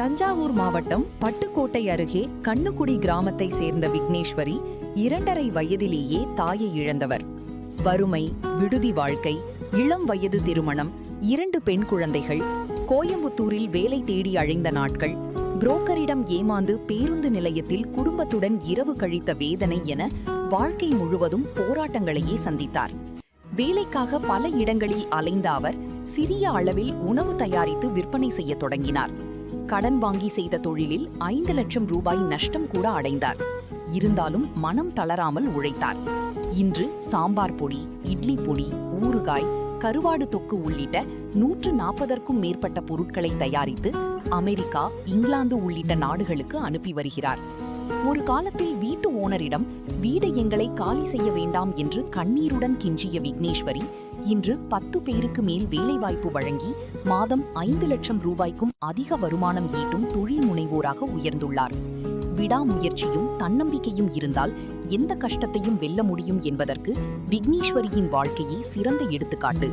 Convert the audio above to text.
தஞ்சாவூர் மாவட்டம் பட்டுக்கோட்டை அருகே கண்ணுக்குடி கிராமத்தை சேர்ந்த விக்னேஸ்வரி 2½ வயதிலேயே தாயை இழந்தவர். வறுமை, விடுதி வாழ்க்கை, இளம் வயது திருமணம், 2 பெண் குழந்தைகள், கோயம்புத்தூரில் வேலை தேடி அழைந்த நாட்கள், புரோக்கரிடம் ஏமாந்து பேருந்து நிலையத்தில் குடும்பத்துடன் இரவு கழித்த வேதனை என வாழ்க்கை முழுவதும் போராட்டங்களையே சந்தித்தார். வேலைக்காக பல இடங்களில் அலைந்த அவர் சிறிய அளவில் உணவு தயாரித்து விற்பனை செய்ய தொடங்கினார். கடன் வாங்கி செய்த தொழிலில் 5 லட்சம் ரூபாய் நஷ்டம் கூட அடைந்தார். இருந்தாலும் மனம் தளராமல் உழைத்தார். இன்று சாம்பார் பொடி, இட்லி பொடி, ஊறுகாய், கருவாடு தொக்கு உள்ளிட்ட 140க்கும் மேற்பட்ட பொருட்களை தயாரித்து அமெரிக்கா, இங்கிலாந்து உள்ளிட்ட நாடுகளுக்கு அனுப்பி வருகிறார். ஒரு காலத்தில் வீட்டு ஓனரிடம் வீடு எங்களை காலி செய்ய வேண்டாம் என்று கண்ணீருடன் கெஞ்சிய விக்னேஸ்வரி இன்று 10 பேருக்கு மேல் வேலைவாய்ப்பு வழங்கி மாதம் 5 லட்சம் ரூபாய்க்கும் அதிக வருமானம் ஈட்டும் தொழில் முனைவோராக உயர்ந்துள்ளார். விடாமுயற்சியும் தன்னம்பிக்கையும் இருந்தால் எந்த கஷ்டத்தையும் வெல்ல முடியும் என்பதற்கு விக்னேஸ்வரியின் வாழ்க்கையே சிறந்த எடுத்துக்காட்டு.